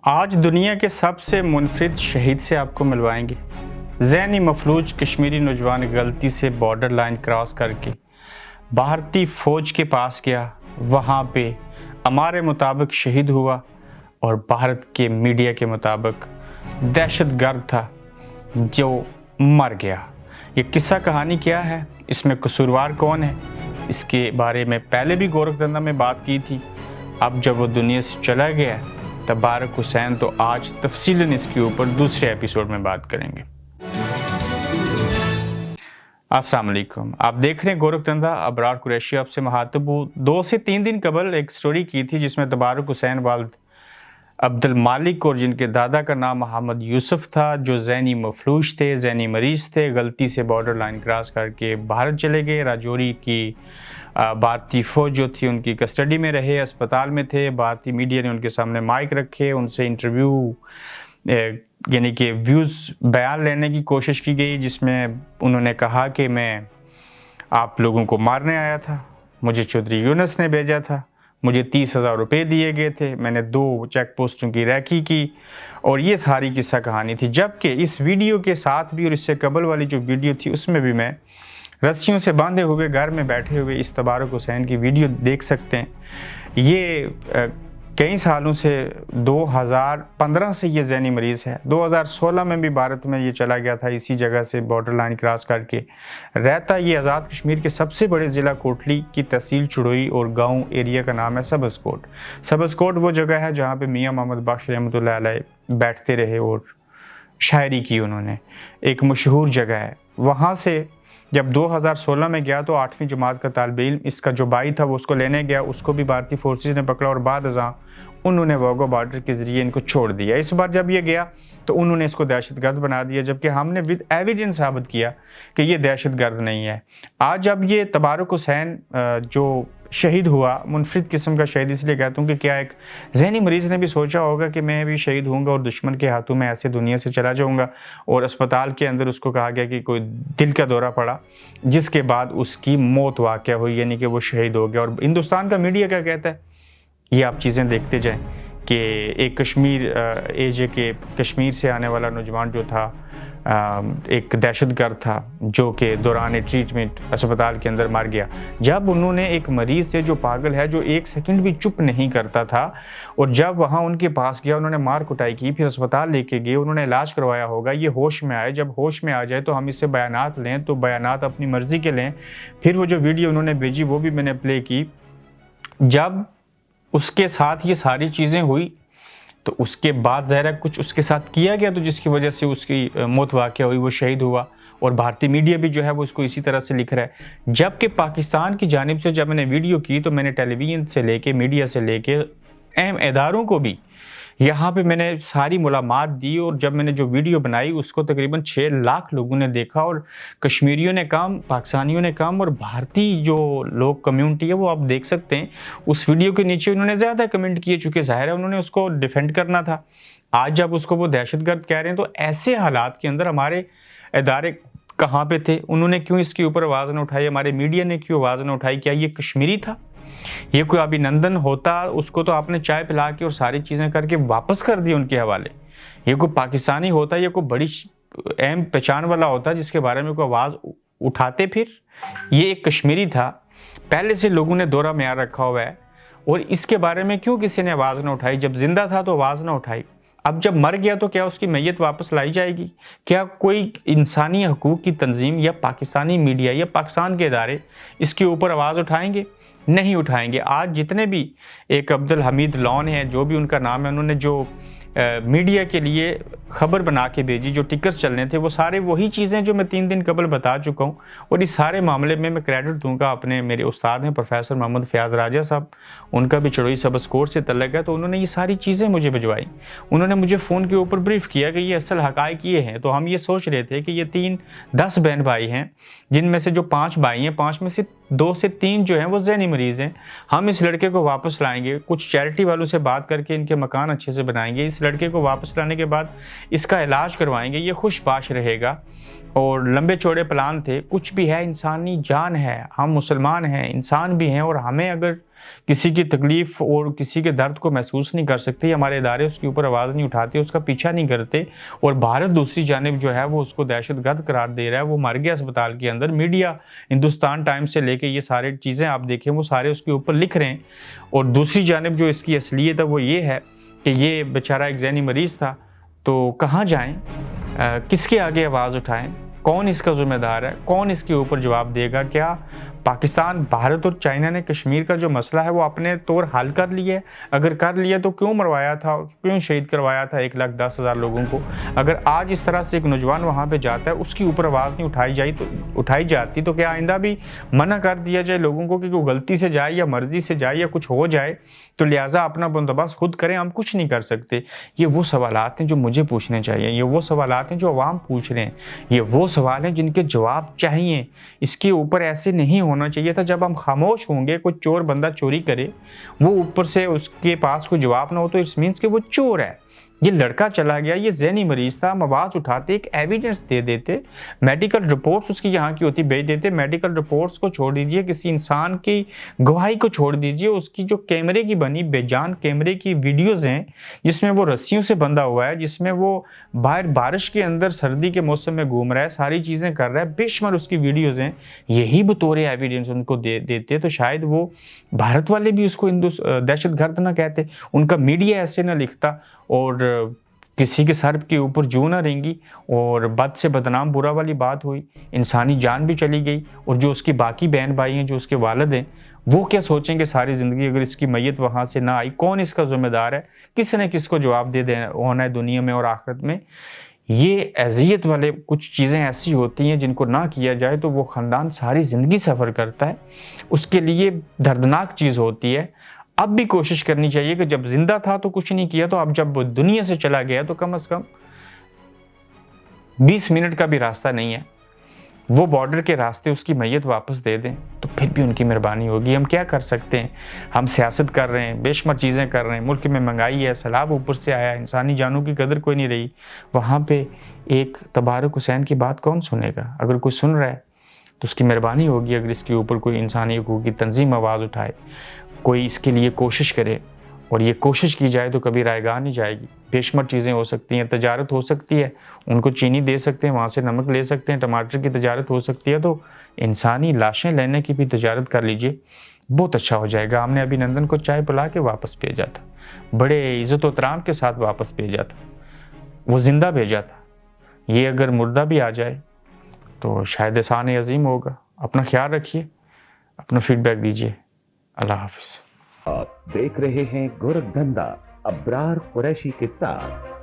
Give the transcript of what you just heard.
आज दुनिया के सबसे मुनफरिद शहीद से आपको मिलवाएंगे। ज़ैनी मफलूज कश्मीरी नौजवान गलती से बॉर्डर लाइन क्रॉस करके भारतीय फ़ौज के पास गया, वहाँ पे हमारे मुताबिक शहीद हुआ और भारत के मीडिया के मुताबिक दहशतगर्द था जो मर गया। ये किस्सा कहानी क्या है, इसमें कसूरवार कौन है, इसके बारे में पहले भी गोरखधंधा में बात की थी। अब जब वो दुनिया से चला गया तबारक हुसैन, तो आज तफसीलन इसके ऊपर दूसरे एपिसोड में बात करेंगे। अस्सलाम वालेकुम, आप देख रहे हैं गोरखधंधा। अबरार कुरैशी आपसे मुखातिब हूँ। 2 से 3 दिन कबल एक स्टोरी की थी जिसमें तबारक हुसैन वालिद अब्दुल मालिक और जिनके दादा का नाम मोहम्मद यूसुफ था, जो ज़ैनी मफलूज थे, ज़ैनी मरीज़ थे, गलती से बॉर्डर लाइन क्रॉस करके भारत चले गए। राजौरी की भारतीय फ़ौज जो थी उनकी कस्टडी में रहे, अस्पताल में थे। भारतीय मीडिया ने उनके सामने माइक रखे, उनसे इंटरव्यू यानी कि व्यूज़ बयान लेने की कोशिश की गई, जिसमें उन्होंने कहा कि मैं आप लोगों को मारने आया था, मुझे चौधरी यूनुस ने भेजा था, मुझे 30,000 रुपये दिए गए थे, मैंने 2 चेक पोस्टों की रैकी की, और ये सारी किस्सा कहानी थी। जबकि इस वीडियो के साथ भी और इससे कबल वाली जो वीडियो थी उसमें भी मैं रस्सियों से बांधे हुए घर में बैठे हुए इस तबारक हुसैन की वीडियो देख सकते हैं। ये कई सालों से 2015 से ये ज़ैनी मरीज़ है। 2016 में भी भारत में ये चला गया था, इसी जगह से बॉर्डर लाइन क्रॉस करके रहता। ये आज़ाद कश्मीर के सबसे बड़े ज़िला कोटली की तहसील चुड़ोई और गांव एरिया का नाम है सबज़कोट। सबज़कोट वो जगह है जहाँ पे मियाँ मोहम्मद बख्श रहमतुल्लाह अलैह बैठते रहे और शायरी की उन्होंने, एक मशहूर जगह है। वहाँ से जब 2016 में गया तो 8वीं जमात का तालिब इल्म, इसका जो भाई था वो उसको लेने गया, उसको भी भारतीय फोर्सेस ने पकड़ा और बाद अज़ां उन्होंने वाघा बॉर्डर के ज़रिए इनको छोड़ दिया। इस बार जब ये गया तो उन्होंने इसको दहशतगर्द बना दिया, जबकि हमने विद एविडेंस साबित किया कि ये दहशतगर्द नहीं है। आज जब ये तबारक हुसैन जो शहीद हुआ, मुनफरिद किस्म का शहीद इसलिए कहता हूँ कि क्या एक ज़हनी मरीज़ ने भी सोचा होगा कि मैं भी शहीद होऊंगा और दुश्मन के हाथों में ऐसे दुनिया से चला जाऊंगा। और अस्पताल के अंदर उसको कहा गया कि कोई दिल का दौरा पड़ा, जिसके बाद उसकी मौत वाक़या हुई, यानी कि वो शहीद हो गया। और हिंदुस्तान का मीडिया क्या कहता है, ये आप चीज़ें देखते जाएँ कि एक कश्मीर एजे के कश्मीर से आने वाला नौजवान जो था एक दहशतगर्द था, जो कि दौरान ट्रीटमेंट अस्पताल के अंदर मर गया। जब उन्होंने एक मरीज़ से जो पागल है, जो 1 सेकंड भी चुप नहीं करता था, और जब वहाँ उनके पास गया उन्होंने मार कुटाई की, फिर अस्पताल लेके गए, उन्होंने इलाज करवाया होगा, ये होश में आए। जब होश में आ जाए तो हम इससे बयानात लें, तो बयानात अपनी मर्ज़ी के लें। फिर वो जो वीडियो उन्होंने भेजी वो भी मैंने प्ले की। जब उसके साथ ये सारी चीज़ें हुई तो उसके बाद ज़ाहिर कुछ उसके साथ किया गया, तो जिसकी वजह से उसकी मौत वाक़या हुई, वो शहीद हुआ। और भारतीय मीडिया भी जो है वो इसको इसी तरह से लिख रहा है। जबकि पाकिस्तान की जानिब से जब मैंने वीडियो की तो मैंने टेलीविज़न से लेके, मीडिया से लेके अहम इदारों को भी यहाँ पे मैंने सारी मालूमात दी, और जब मैंने जो वीडियो बनाई उसको तकरीबन 6 लाख लोगों ने देखा, और कश्मीरियों ने कम, पाकिस्तानियों ने कम, और भारतीय जो लोग कम्युनिटी है वो आप देख सकते हैं उस वीडियो के नीचे उन्होंने ज़्यादा कमेंट किए, चूँकि ज़ाहिर है उन्होंने उसको डिफेंड करना था। आज जब उसको वो दहशतगर्द कह रहे हैं तो ऐसे हालात के अंदर हमारे इदारे कहाँ पे थे, उन्होंने क्यों इसके ऊपर आवाज़ न उठाई, हमारे मीडिया ने क्यों आवाज़ न उठाई? क्या ये कश्मीरी था? ये कोई अभिनंदन होता, उसको तो आपने चाय पिला के और सारी चीज़ें करके वापस कर दी उनके हवाले। ये कोई पाकिस्तानी होता, ये कोई बड़ी अहम पहचान वाला होता जिसके बारे में कोई आवाज़ उठाते। फिर ये एक कश्मीरी था, पहले से लोगों ने दौरा म्यार रखा हुआ है, और इसके बारे में क्यों किसी ने आवाज़ ना उठाई? जब जिंदा था तो आवाज़ ना उठाई, अब जब मर गया तो क्या उसकी मैयत वापस लाई जाएगी? क्या कोई इंसानी हकूक़ की तंजीम या पाकिस्तानी मीडिया या पाकिस्तान के इदारे इसके ऊपर आवाज़ उठाएंगे? नहीं उठाएंगे। आज जितने भी एक अब्दुल हमीद लॉन है, जो भी उनका नाम है, उन्होंने जो मीडिया के लिए खबर बना के भेजी, जो टिकट्स चलने थे, वो सारे वही चीज़ें जो मैं 3 दिन कबल बता चुका हूँ। और इस सारे मामले में मैं क्रेडिट दूंगा अपने मेरे उस्ताद हैं प्रोफेसर मोहम्मद फ़याज़ राजा साहब, उनका भी चुड़ोई सबज़कोट से तल्लुक़ है, तो उन्होंने ये सारी चीज़ें मुझे भिजवाई। उन्होंने मुझे फ़ोन के ऊपर ब्रीफ़ किया कि ये असल हक़ाइक़ ये हैं। तो हम ये सोच रहे थे कि ये 10 बहन भाई हैं, जिनमें से जो 5 भाई हैं, 5 में से 2 से 3 जो हैं वो ज़हनी मरीज़ हैं। हम इस लड़के को वापस लाएंगे, कुछ चैरिटी वालों से बात करके इनके मकान अच्छे से बनाएंगे, इस लड़के को वापस लाने के बाद इसका इलाज करवाएंगे, ये खुशबाश रहेगा। और लंबे चौड़े प्लान थे। कुछ भी है, इंसानी जान है, हम मुसलमान हैं, इंसान भी हैं, और हमें अगर किसी की तकलीफ़ और किसी के दर्द को महसूस नहीं कर सकते, हमारे इदारे उसके ऊपर आवाज़ नहीं उठाते, उसका पीछा नहीं करते, और भारत दूसरी जानिब जो है वो उसको दहशतगर्द करार दे रहा है। वो मर गया अस्पताल के अंदर। मीडिया हिंदुस्तान टाइम्स से लेके ये सारी चीज़ें आप देखें वो सारे उसके ऊपर लिख रहे हैं। और दूसरी जानिब जो इसकी असलियत है वो ये है कि ये बेचारा एक ज़हनी मरीज़ था, तो कहाँ जाएँ, किसके आगे आवाज़ उठाएँ, कौन इसका ज़िम्मेदार है, कौन इसके ऊपर जवाब देगा? क्या पाकिस्तान, भारत और चाइना ने कश्मीर का जो मसला है वो अपने तौर हल कर लिया है? अगर कर लिया तो क्यों मरवाया था, क्यों शहीद करवाया था 1,10,000 लोगों को? अगर आज इस तरह से एक नौजवान वहाँ पे जाता है, उसके ऊपर आवाज़ नहीं उठाई जाती, तो क्या आइंदा भी मना कर दिया जाए लोगों को कि वो गलती से जाए या मर्जी से जाए या कुछ हो जाए तो लिहाजा अपना बंदोबस्त खुद करें, हम कुछ नहीं कर सकते? ये वो सवालात हैं जो मुझे पूछने चाहिए, ये वो सवालात हैं जो अवाम पूछ रहे हैं, ये वो सवाल हैं जिनके जवाब चाहिए। इसके ऊपर ऐसे नहीं होना चाहिए था। जब हम खामोश होंगे, कोई चोर बंदा चोरी करे, वो ऊपर से उसके पास कोई जवाब ना हो, तो इट्स मीन्स कि वो चोर है। ये लड़का चला गया, ये ज़हनी मरीज़ था, हम आवाज़ उठाते, एक एविडेंस दे देते, मेडिकल रिपोर्ट्स उसकी यहाँ की होती भेज देते। मेडिकल रिपोर्ट्स को छोड़ दीजिए, किसी इंसान की गवाही को छोड़ दीजिए, उसकी जो कैमरे की बनी बेजान कैमरे की वीडियोज़ हैं जिसमें वो रस्सियों से बंधा हुआ है, जिसमें वो बाहर बारिश के अंदर सर्दी के मौसम में घूम रहा है, सारी चीज़ें कर रहा है, बेशुमार उसकी वीडियोज़ हैं, यही बतौर एविडेंस उनको देते तो शायद वो भारत वाले भी उसको दहशतगर्द ना कहते, उनका मीडिया ऐसे ना लिखता, और किसी के सर के ऊपर जूं ना रहेंगी, और बद से बदनाम बुरा वाली बात हुई, इंसानी जान भी चली गई। और जो उसकी बाकी बहन भाई हैं, जो उसके वालिद हैं, वो क्या सोचेंगे सारी ज़िंदगी अगर इसकी मैयत वहाँ से ना आई? कौन इसका ज़िम्मेदार है? किसी न किसको जवाब दे देना होना है दुनिया में और आखिरत में। ये अज़ियत वाले कुछ चीज़ें ऐसी होती हैं जिनको ना किया जाए तो वो ख़ानदान सारी ज़िंदगी सफ़र करता है, उसके लिए दर्दनाक चीज़ होती है। अब भी कोशिश करनी चाहिए कि जब ज़िंदा था तो कुछ नहीं किया, तो अब जब वो दुनिया से चला गया तो कम से कम 20 मिनट का भी रास्ता नहीं है, वो बॉर्डर के रास्ते उसकी मैयत वापस दे दें तो फिर भी उनकी मेहरबानी होगी। हम क्या कर सकते हैं? हम सियासत कर रहे हैं, बेशुमार चीज़ें कर रहे हैं, मुल्क में महंगाई है, सैलाब ऊपर से आया, इंसानी जानों की कदर कोई नहीं रही। वहाँ पे एक तबारक हुसैन की बात कौन सुनेगा? अगर कोई सुन रहा है तो उसकी मेहरबानी होगी अगर इसके ऊपर कोई इंसानी हकूक़ की तंजीम आवाज़ उठाए, कोई इसके लिए कोशिश करे, और ये कोशिश की जाए तो कभी रायगा नहीं जाएगी। बेशुमार चीज़ें हो सकती हैं, तजारत हो सकती है, उनको चीनी दे सकते हैं, वहाँ से नमक ले सकते हैं, टमाटर की तजारत हो सकती है, तो इंसानी लाशें लेने की भी तजारत कर लीजिए, बहुत अच्छा हो जाएगा। हमने अभिनंदन को चाय पिला के वापस भेजा था, बड़े इज़्ज़त व एहतराम के साथ वापस भेजा था, वो ज़िंदा भेजा था। ये अगर मुर्दा भी आ जाए तो शायद एहसान अज़ीम होगा। अपना ख्याल रखिए, अपना फीडबैक दीजिए। अल्लाह हाफ़िज़। आप देख रहे हैं गोरखधंधा अब्रार कुरैशी के साथ।